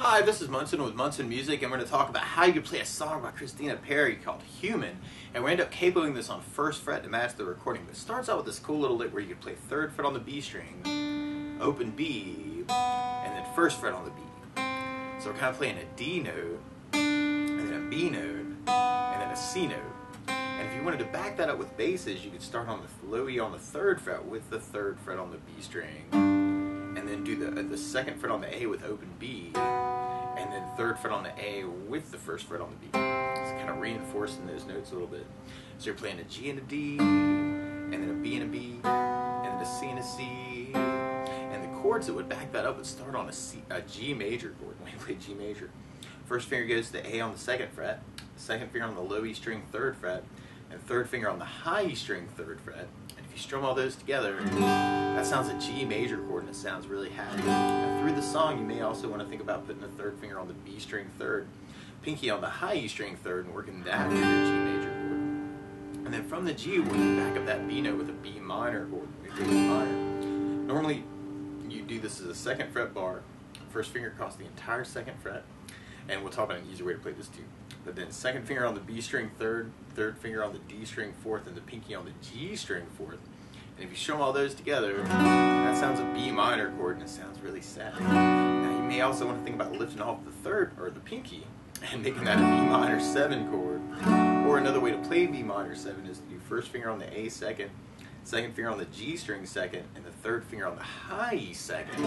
Hi, this is Munson with Munson Music, and we're going to talk about how you can play a song by Christina Perri called Human. And we end up capoing this on first fret to match the recording. But it starts out with this cool little lick where you can play third fret on the B string, open B, and then first fret on the B. So we're kind of playing a D note, and then a B note, and then a C note. And if you wanted to back that up with basses, you could start on the low E on the third fret with the third fret on the B string, and then do the second fret on the A with open B, and then third fret on the A with the first fret on the B. It's kind of reinforcing those notes a little bit. So you're playing a G and a D, and then a B and a B, and then a C and a C. And the chords that would back that up would start on a G major chord when you play G major. First finger goes to the A on the second fret, second finger on the low E string third fret, and third finger on the high E string third fret. And if you strum all those together, that sounds a G major chord, and it sounds really happy. And through the song, you may also want to think about putting the third finger on the B string third, pinky on the high E string third, and working that through the G major chord. And then from the G, we're going to back up that B note with a B minor chord. Normally, you do this as a second fret bar, first finger across the entire second fret, and we'll talk about an easier way to play this too. But then second finger on the B string third, third finger on the D string fourth, and the pinky on the G string fourth. And if you strum all those together, that sounds a B minor chord, and it sounds really sad. Now you may also want to think about lifting off the third, or the pinky, and making that a B minor 7 chord. Or another way to play B minor 7 is to do first finger on the A second, second finger on the G string second, and the third finger on the high E second.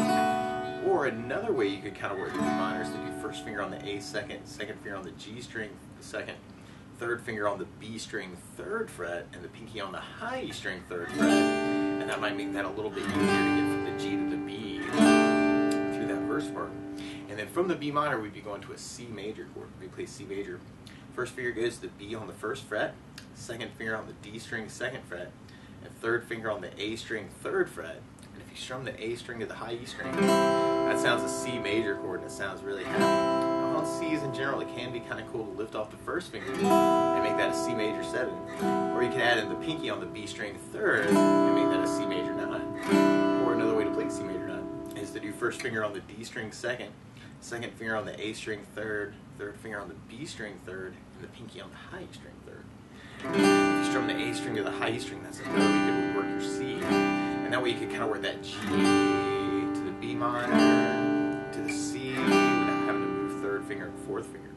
Or another way you could kind of work the B minor is to do first finger on the A second, second finger on the G string second, third finger on the B string third fret, and the pinky on the high E string third fret. And that might make that a little bit easier to get from the G to the B through that verse part. And then from the B minor, we'd be going to a C major chord. We play C major. First finger goes to the B on the first fret, second finger on the D string second fret, and third finger on the A string third fret. And if you strum the A string to the high E string, that sounds a C major chord, and it sounds really happy. Now on C's in general, it can be kind of cool to lift off the first finger and make that a C major 7. Or you can add in the pinky on the B string third and make that a C major 9. Or another way to play C major 9 is to do first finger on the D string second, second finger on the A string third, third finger on the B string third, and the pinky on the high E string third. If you strum the A string to the high E string, that's another way you could work your C. And that way you could kind of work that G to the B minor, to the C, without having to move third finger and fourth finger.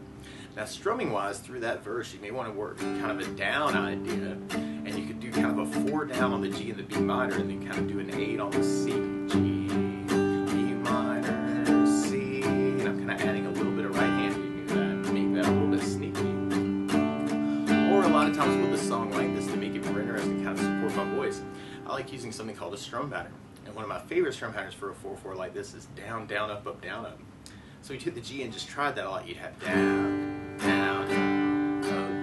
Now strumming wise, through that verse, you may want to work kind of a down idea, and you could do kind of a 4 down on the G and the B minor, and then kind of do an 8 on the C. G, B minor, C, and I'm kind of adding a little bit of right hand to that, make that a little bit sneaky. Or a lot of times with a song like this, to make it more interesting, kind of support my voice, I like using something called a strum pattern. And one of my favorite strum patterns for a 4/4 like this is down, down, up, up, down, up. So you hit the G and just tried that a lot. You'd have down, down, up,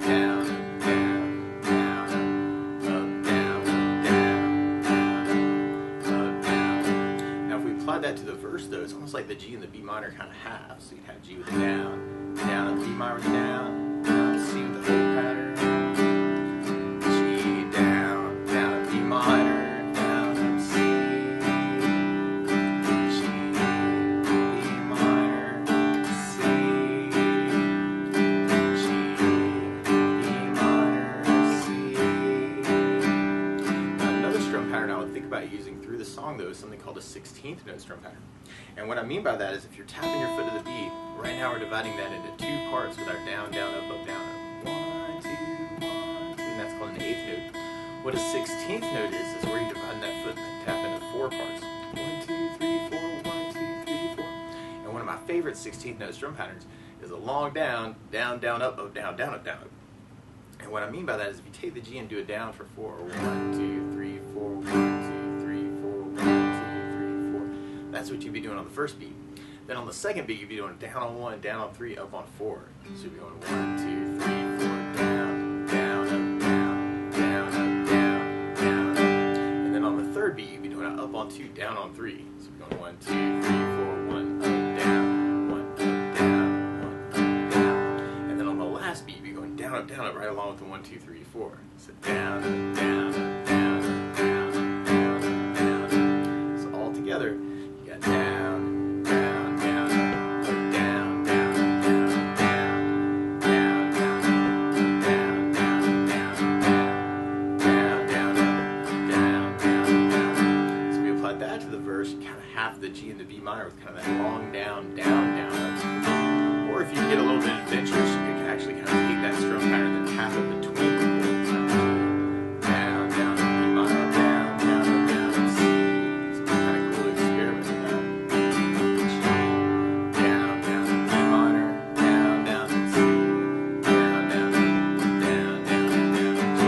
down, down, down, up, down, down, up, down. Now if we applied that to the verse though, it's almost like the G and the B minor kind of half. So you'd have G with a down, down, up, B minor with a down, down, C with the whole pattern, G, down, down, up, B minor, using through the song though is something called a 16th note strum pattern. And what I mean by that is if you're tapping your foot to the beat, right now we're dividing that into 2 parts with our down, down, up, up, down, up. 1, 2, 1, 2, and that's called an 8th note. What a 16th note is where you're dividing that foot and tap into 4 parts. 1, 2, 3, 4, 1, 2, 3, 4. And one of my favorite 16th note strum patterns is a long down, down, down, up, up, down, down, up, down, up. And what I mean by that is if you take the G and do it down for 4, 1, 2, 3, 4, 1, 2, that's what you'd be doing on the first beat. Then on the second beat, you'd be doing down on 1, down on 3, up on 4. So you'd be going 1, 2, 3, 4, down, down, up, down, down, up, down, down, up. And then on the third beat, you'd be doing up on 2, down on 3. So you'd be going 1, 2, 3, 4, 1, up, down, 1, up, down, 1, up, down. And then on the last beat, you'd be going down, up, right along with the 1, 2, 3, 4. So down, up, down, up, down, up, down, up, down, up, down. So all together, down, down, down, up, down, into B minor with kind of that long down, down, down up. Or if you get a little bit adventurous, you could actually kind of take that strum pattern and tap it between the chords. Down, down, up, B minor, up, down, down, up, down, up, C. So kind of cool experiment with that. Down, down, up, B minor, down, down, up, C. Down, down, up, down, down, down, up, G.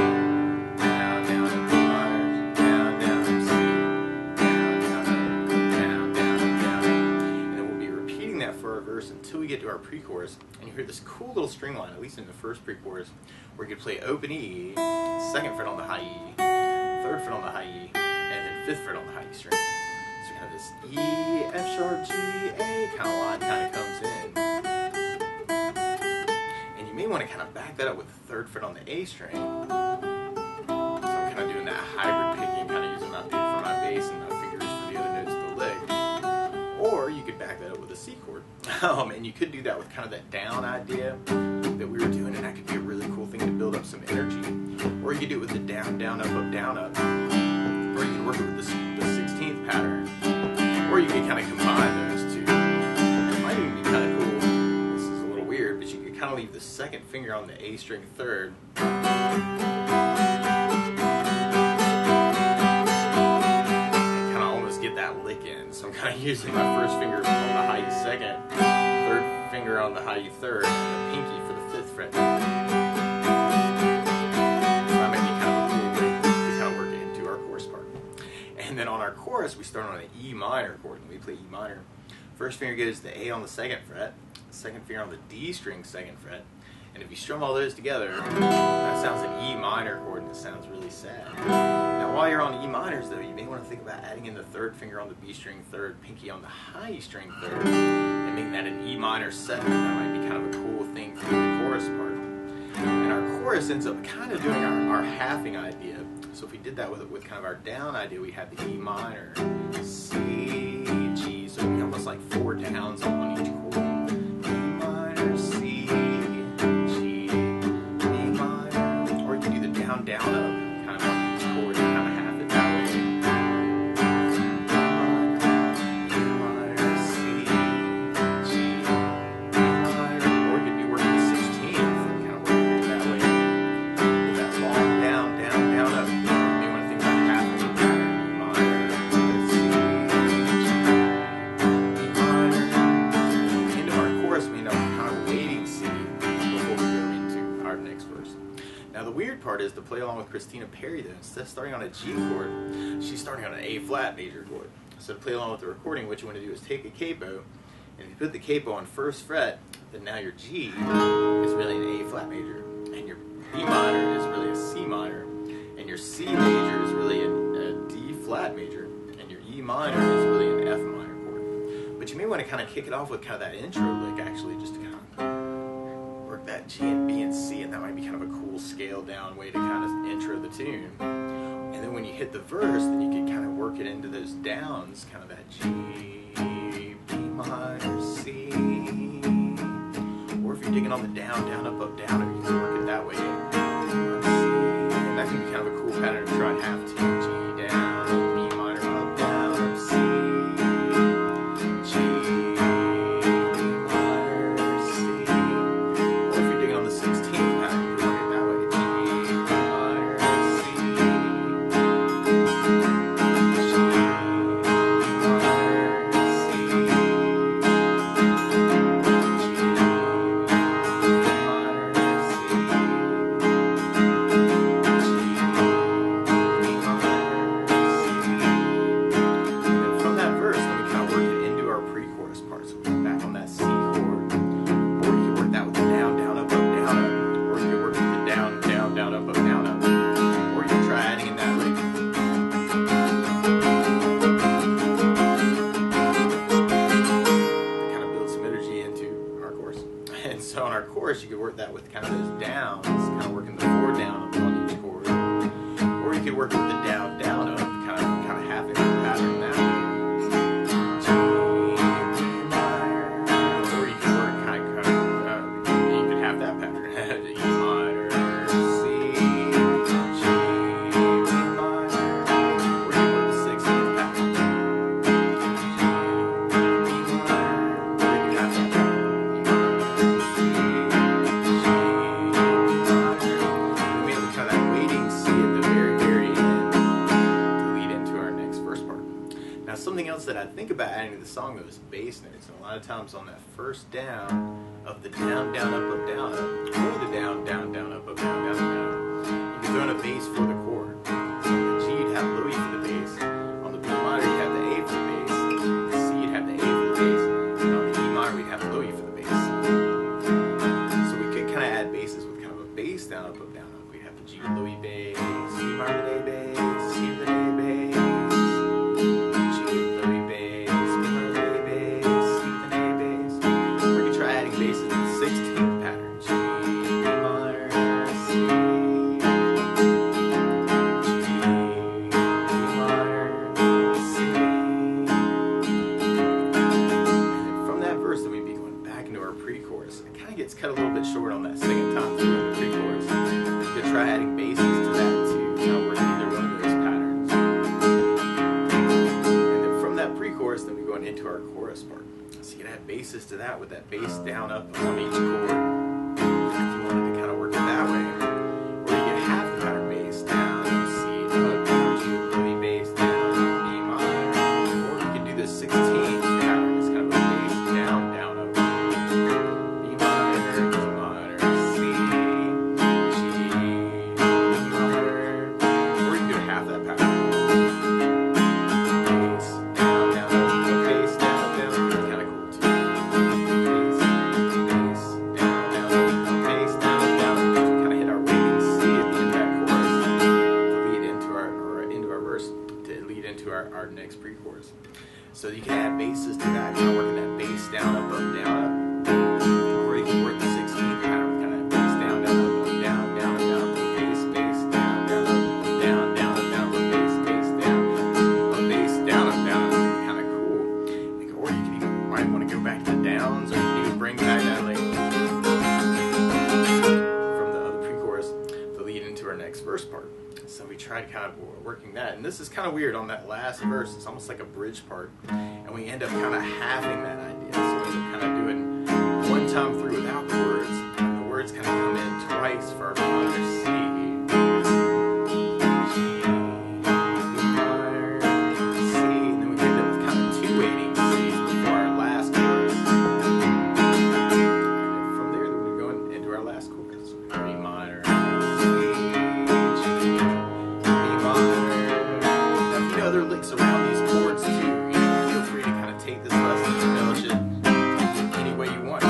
Down, down, up, B minor, down, down, up, C. Down, down, up, down, down, up, down. And then we'll be repeating that for our verse until we get to our pre-chorus. And you hear this cool little string line, at least in the first pre-chorus, where you can play open E, second fret on the high E, third fret on the high E, and then fifth fret on the high E string. So kind of this E, F sharp, G, A kind of line kind of comes in. And you may want to kind of back that up with the third fret on the A string. So I'm kind of doing that hybrid picking, kind of using my pick for my bass and my fingers for the other notes of the lick. Or you could back that up with a C chord. And you could do that with kind of that down idea that we were doing, and that could be a really cool thing to build up some energy. Or you could do it with the down, down, up, up, down, up. Or you could work it with the 16th pattern. Or you could kind of combine those two. It might even be kind of cool. This is a little weird, but you could kind of leave the second finger on the A string third. So I'm kind of using my first finger on the high E second, third finger on the high E third, and the pinky for the fifth fret. So that might be kind of a cool way to kind of work it into our chorus part. And then on our chorus, we start on an E minor chord, and we play E minor. First finger goes to the A on the second fret, second finger on the D string second fret, and if you strum all those together, that sounds an E minor chord, and it sounds really sad. Now while you're on E minors though, you may want to think about adding in the third finger on the B string third, pinky on the high E string third, and making that an E minor seventh. That might be kind of a cool thing for the chorus part. And our chorus ends up kind of doing our halving idea. So if we did that with kind of our down idea, we have the E minor, C, G, so it'd be almost like 4 downs on each chord. E minor, C, G, E minor, or you can do the down, down, up. Part is to play along with Christina Perri though. Instead of starting on a G chord, she's starting on an A flat major chord. So to play along with the recording, what you want to do is take a capo, and if you put the capo on first fret, then now your G is really an A flat major, and your B minor is really a C minor, and your C major is really a D flat major, and your E minor is really an F minor chord. But you may want to kind of kick it off with kind of that intro lick actually, just to kind of work that G and B and C, and that might be kind of a cool scaled down way to kind of intro the tune. And then when you hit the verse, then you can kind of work it into those downs, kind of that G, B minor, C. Or if you're digging on the down, down, up, up, down, you can work it that way. C. And that can be kind of a cool pattern to try and have too. G down, B minor, up, down, up, C, G, B minor, C. Or if you're digging on the 16th pattern, you can work it that way. G, B minor, C, so on our chorus, you could work that with kind of those downs, kind of working the 4 down on each chord. Or you could work with the down, down, up, kind of having the pattern that way. G, B minor. Or you could work you could have that pattern. E minor, C, G, B minor. Or you could work the 16th pattern. G, B along those bass notes. And a lot of times on that first down of the down, down, up, down, up, or the down, down, down, up, down, down, down, you can throw in a bass for the chord. So on the G, you'd have low E for the bass. On the B minor, you'd have the A for the bass. The C, you'd have the A for the bass. And on the E minor, we'd have the low E for the bass. So we could kind of add basses with kind of a bass down, up, down, up. We'd have the G with low E bass, C minor with A bass, C with an A bass, G with low E bass, C minor with A bass, C with an A bass. Or we could try adding basses in the 16th pattern. G, B minor, C, G, B minor, C. And from that verse, then we'd be going back into our pre-chorus. It kind of gets cut a little bit short on that second time through in the pre-chorus. You could try adding basses to that too. Kind of work either one of those patterns. And then from that pre-chorus, then we're going into our chorus part. So you can add basses to that with that bass down, up on each chord. If you wanted to kind of work it that way. Or you get half the pattern bass down, C, up, down, G, low E bass down, B minor. Or you could do the 16th pattern. It's kind of a bass down, down, up. B minor, B minor, C, G, B minor. Or you can do half that pattern. Bass down, down, up, bass down, down. It's kind of cool too. Bass, bass, down, down, up, bass down, down. Kind of hit our waiting C at the end of that chorus to lead into our verse, to lead into our next pre-chorus. So you can add basses to that, kind of working that bass down, up, down, up. Or you can work the 16th pattern with kind of bass down, down, up, down, down, down, bass, bass, down, down, up, down, down, down, bass, bass, down, up, bass, down, down. Kind of cool. Or you can even might want to go back to the downs, or you can even bring back that like from the other pre-chorus to lead into our next verse part. So we tried kind of working that, and this is kind of weird on that last verse. It's almost like a bridge part, and we end up kind of halving that idea. So we end up kind of doing one time through without words, and the words kind of come in twice for our minor C, G, B minor, C, and then we end up with kind of two waiting C's before our last chorus. And from there, then we go into our last chorus. B minor, other licks around these chords too. You know, feel free to kind of take this lesson and embellish it any way you want.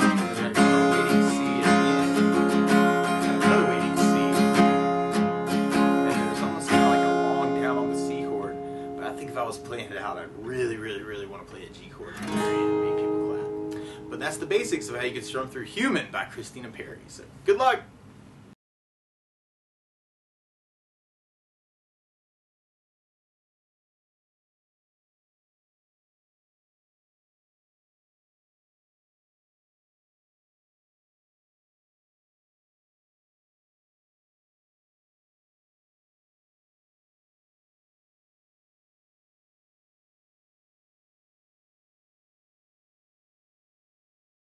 Waiting C again, another waiting C, and there's almost kind of like a long down on the C chord. But I think if I was playing it out, I'd really, really, really want to play a G chord at the very end and make people clap. But that's the basics of how you can strum through Human by Christina Perri. So good luck!